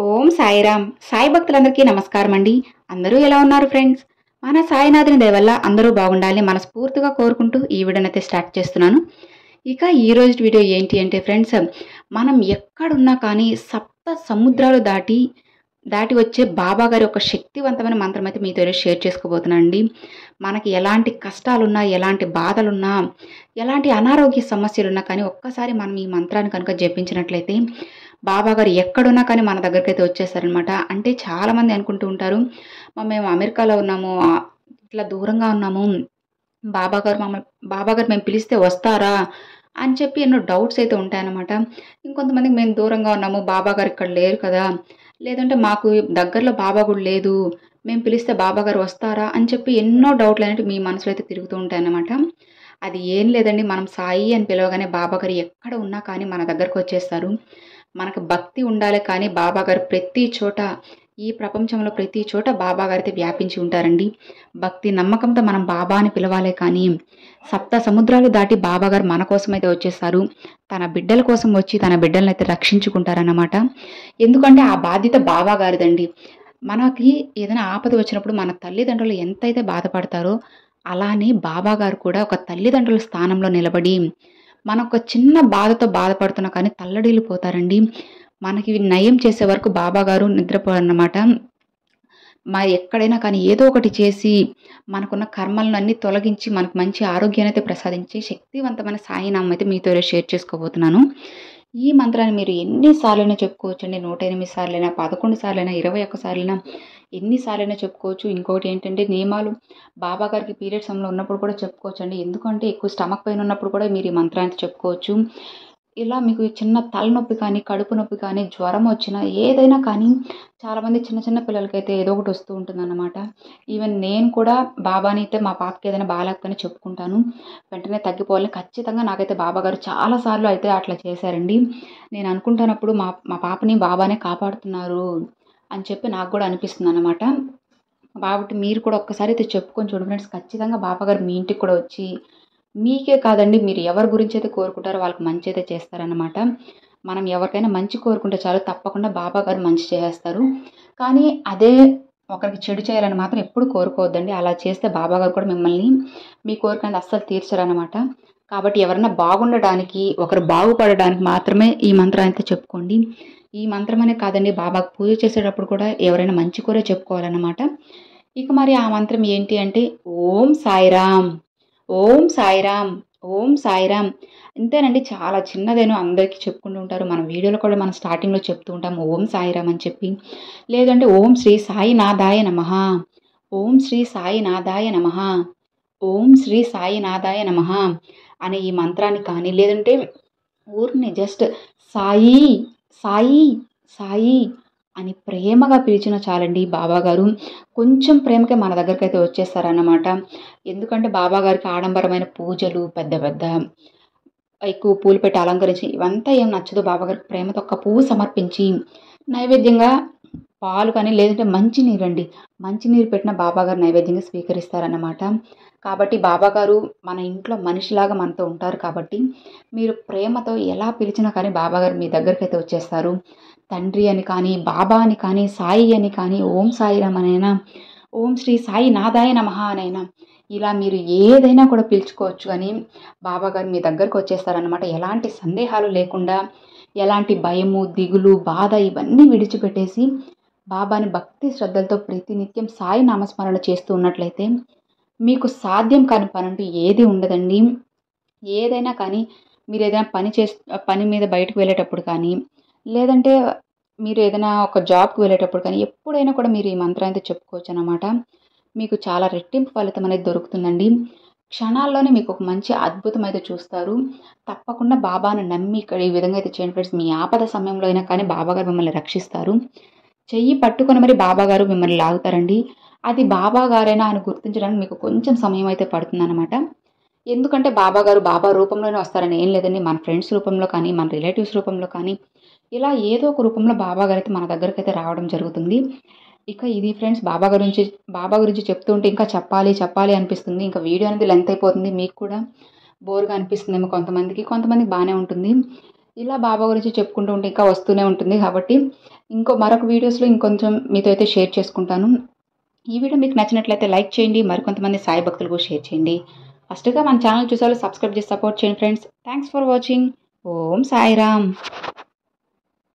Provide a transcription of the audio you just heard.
ఓం సాయిరామ్. సాయి భక్తులందరికీ నమస్కారం అండి. అందరూ ఎలా ఉన్నారు ఫ్రెండ్స్? మన సాయినాథుని దయ వల్ల అందరూ బాగుండాలని మనస్ఫూర్తిగా కోరుకుంటూ ఈ వీడియోనైతే స్టార్ట్ చేస్తున్నాను. ఇక ఈ రోజు వీడియో ఏంటి అంటే ఫ్రెండ్స్, మనం ఎక్కడున్నా కానీ సప్త సముద్రాలు దాటి వచ్చే బాబా గారి ఒక శక్తివంతమైన మంత్రం అయితే మీతో షేర్ చేసుకోబోతున్నాను అండి. మనకి ఎలాంటి కష్టాలున్నా, ఎలాంటి బాధలున్నా, ఎలాంటి అనారోగ్య సమస్యలున్నా కానీ ఒక్కసారి మనం ఈ మంత్రాన్ని కనుక జపించినట్లయితే బాబా గారు ఎక్కడున్నా కానీ మన దగ్గరకైతే వచ్చేస్తారనమాట. అంటే చాలామంది అనుకుంటూ ఉంటారు, మేము అమెరికాలో ఉన్నాము, ఇట్లా దూరంగా ఉన్నాము, బాబా గారు మేము పిలిస్తే వస్తారా అని చెప్పి ఎన్నో డౌట్స్ అయితే ఉంటాయన్నమాట. ఇంకొంతమందికి మేము దూరంగా ఉన్నాము, బాబా గారు ఇక్కడ లేరు కదా, లేదంటే మాకు దగ్గరలో బాబా గుడి లేదు, మేము పిలిస్తే బాబా గారు వస్తారా అని చెప్పి ఎన్నో డౌట్లు అనేవి మీ మనసులో అయితే తిరుగుతూ ఉంటాయన్నమాట. అది ఏం లేదండి, మనం సాయి అని పిలవగానే బాబా గారు ఎక్కడ ఉన్నా కానీ మన దగ్గరకు వచ్చేస్తారు. మనకు భక్తి ఉండాలి కానీ బాబా గారు ప్రతి చోట, ఈ ప్రపంచంలో ప్రతి చోట బాబా గారు అయితే వ్యాపించి ఉంటారండి. భక్తి నమ్మకంతో మనం బాబా అని పిలవాలే కానీ సప్త సముద్రాలు దాటి బాబా గారు మన కోసం అయితే వచ్చేస్తారు. తన బిడ్డల కోసం వచ్చి తన బిడ్డలను అయితే రక్షించుకుంటారన్నమాట. ఎందుకంటే ఆ బాధ్యత బాబా గారిదండి. మనకి ఏదైనా ఆపద వచ్చినప్పుడు మన తల్లిదండ్రులు ఎంతైతే బాధపడతారో అలానే బాబా గారు కూడా ఒక తల్లిదండ్రుల స్థానంలో నిలబడి మనొక చిన్న బాధతో బాధపడుతున్నా కానీ తల్లడిల్లిపోతారండి. మనకి నయం చేసే వరకు బాబా గారు నిద్రపోరన్నమాట. ఎక్కడైనా కానీ ఏదో ఒకటి చేసి మనకున్న కర్మలను అన్ని తొలగించి మనకు మంచి ఆరోగ్యాన్ని అయితే ప్రసాదించి శక్తివంతమైన సాయినామం అయితే మీతో షేర్ చేసుకోబోతున్నాను. ఈ మంత్రాన్ని మీరు ఎన్నిసార్లైనా చెప్పుకోవచ్చండి. 108 సార్లైనా, 11 సార్లైనా, 21 సార్లైనా, ఎన్నిసార్లైనా చెప్పుకోవచ్చు. ఇంకొకటి ఏంటంటే నియమాలు, బాబా గారికి పీరియడ్ సమయంలో ఉన్నప్పుడు కూడా చెప్పుకోవచ్చండి. ఎందుకంటే ఎక్కువ స్టమక్ పెయిన్ ఉన్నప్పుడు కూడా మీరు ఈ మంత్రాన్ని చెప్పుకోవచ్చు. ఇలా మీకు చిన్న తలనొప్పి కానీ, కడుపు నొప్పి కానీ, జ్వరం వచ్చినా, ఏదైనా కానీ, చాలామంది చిన్న చిన్న పిల్లలకైతే ఏదో ఒకటి వస్తూ ఉంటుందన్నమాట. ఈవెన్ నేను కూడా బాబాని అయితే మా పాపకి ఏదైనా బాగాలేకపోయినా చెప్పుకుంటాను, వెంటనే తగ్గిపోవాలని. ఖచ్చితంగా నాకైతే బాబా గారు చాలాసార్లు అయితే అట్లా చేశారండి. నేను అనుకుంటున్నప్పుడు మా పాపని బాబానే కాపాడుతున్నారు అని చెప్పి నాకు కూడా అనిపిస్తుంది అన్నమాట. కాబట్టి మీరు కూడా ఒక్కసారి అయితే చెప్పుకొని చూడండి ఫ్రెండ్స్. ఖచ్చితంగా బాబా గారు మీ ఇంటికి కూడా వచ్చి, మీకే కాదండి, మీరు ఎవరి గురించి అయితే కోరుకుంటారో వాళ్ళకి మంచి అయితే చేస్తారన్నమాట. మనం ఎవరికైనా మంచి కోరుకుంటే చాలు, తప్పకుండా బాబా గారు మంచి చేస్తారు. కానీ అదే ఒకరికి చెడు చేయాలని మాత్రం ఎప్పుడు కోరుకోవద్దండి. అలా చేస్తే బాబా గారు కూడా మిమ్మల్ని, మీ కోరిక అనేది అస్సలు తీర్చరన్నమాట. కాబట్టి ఎవరైనా బాగుండడానికి, ఒకరు బాగుపడడానికి మాత్రమే ఈ మంత్రం అయితే చెప్పుకోండి. ఈ మంత్రమనే కాదండి, బాబాకు పూజ చేసేటప్పుడు కూడా ఎవరైనా మంచి కోరే చెప్పుకోవాలన్నమాట. ఇక మరి ఆ మంత్రం ఏంటి అంటే, ఓం సాయిరామ్, ఓం సాయిరామ్, ఓం సాయిరామ్. ఇంతేనండి, చాలా చిన్నదేనో అందరికీ చెప్పుకుంటూ ఉంటారు. మన వీడియోలో కూడా మనం స్టార్టింగ్లో చెప్తూ ఉంటాం ఓం సాయిరామ్ అని చెప్పి. లేదంటే ఓం శ్రీ సాయినాథాయ నమః, ఓం శ్రీ సాయినాథాయ నమః, ఓం శ్రీ సాయినాథాయ నమః అనే ఈ మంత్రాన్ని కానీ, లేదంటే ఊరిని జస్ట్ సాయి సాయి సాయి అని ప్రేమగా పిలిచిన చాలండి, బాబా గారు కొంచెం ప్రేమకే మన దగ్గరికి అయితే వచ్చేస్తారన్నమాట. ఎందుకంటే బాబా గారికి ఆడంబరమైన పూజలు, పెద్ద పెద్ద ఎక్కువ పూలు పెట్టి అలంకరించి ఇవంతా ఏం నచ్చదు. బాబా గారికి ప్రేమతో ఒక్క పువ్వు సమర్పించి నైవేద్యంగా పాలు కానీ, లేదంటే మంచినీరు అండి, మంచినీరు పెట్టిన బాబా గారు నైవేద్యంగా స్వీకరిస్తారన్నమాట. కాబట్టి బాబా గారు మన ఇంట్లో మనిషిలాగా మనతో ఉంటారు. కాబట్టి మీరు ప్రేమతో ఎలా పిలిచినా కానీ బాబా గారు మీ దగ్గరికి అయితే వచ్చేస్తారు. తండ్రి అని కానీ, బాబా అని కానీ, సాయి అని కానీ, ఓం సాయిరామ్ అనైనా, ఓం శ్రీ సాయి నాథాయ నమః అనైనా, ఇలా మీరు ఏదైనా కూడా పిలుచుకోవచ్చు. కానీ బాబా గారు మీ దగ్గరకు వచ్చేస్తారనమాట. ఎలాంటి సందేహాలు లేకుండా, ఎలాంటి భయము, దిగులు, బాధ ఇవన్నీ విడిచిపెట్టేసి బాబాని భక్తి శ్రద్ధలతో ప్రతినిత్యం సాయి నామస్మరణ చేస్తూ ఉన్నట్లయితే మీకు సాధ్యం కాని పని అంటూ ఏది ఉండదండి. ఏదైనా కానీ, మీరు ఏదైనా పని మీద బయటకు వెళ్ళేటప్పుడు కానీ, లేదంటే మీరు ఏదైనా ఒక జాబ్కి వెళ్ళేటప్పుడు కానీ, ఎప్పుడైనా కూడా మీరు ఈ మంత్రాన్ని చెప్పుకోవచ్చు అన్నమాట. మీకు చాలా రెట్టింపు ఫలితం అనేది దొరుకుతుందండి. క్షణాల్లోనే మీకు ఒక మంచి అద్భుతం అయితే చూస్తారు. తప్పకుండా బాబాను నమ్మి ఇక్కడ ఈ విధంగా అయితే చేయండి ఫ్రెండ్స్. మీ ఆపద సమయంలో అయినా కానీ బాబా గారు మిమ్మల్ని రక్షిస్తారు. చెయ్యి పట్టుకొని మరి బాబా గారు మిమ్మల్ని లాగుతారండి. అది బాబా గారైనా అని గుర్తించడానికి మీకు కొంచెం సమయం అయితే పడుతుందన్నమాట. ఎందుకంటే బాబా గారు బాబా రూపంలోనే వస్తారని ఏం లేదండి. మన ఫ్రెండ్స్ రూపంలో కానీ, మన రిలేటివ్స్ రూపంలో కానీ, ఇలా ఏదో ఒక రూపంలో బాబా గారు అయితే మన దగ్గరికి అయితే రావడం జరుగుతుంది. ఇక ఇది ఫ్రెండ్స్, బాబా గురించి చెప్తూ ఉంటే ఇంకా చెప్పాలి అనిపిస్తుంది. ఇంకా వీడియో అనేది లెంత్ అయిపోతుంది. మీకు కూడా బోర్గా అనిపిస్తుందేమో కొంతమందికి బాగానే ఉంటుంది. ఇలా బాబా గురించి చెప్పుకుంటూ ఉంటే ఇంకా వస్తూనే ఉంటుంది. కాబట్టి మరొక వీడియోస్లో ఇంకొంచెం మీతో అయితే షేర్ చేసుకుంటాను. ఈ వీడియో మీకు నచ్చినట్లయితే లైక్ చేయండి, మరికొంతమంది సాయి భక్తులకు షేర్ చేయండి. ఫస్ట్గా మన ఛానల్ చూసారు, సబ్స్క్రైబ్ చేసి సపోర్ట్ చేయండి friends. Thanks for watching. Om Sairam.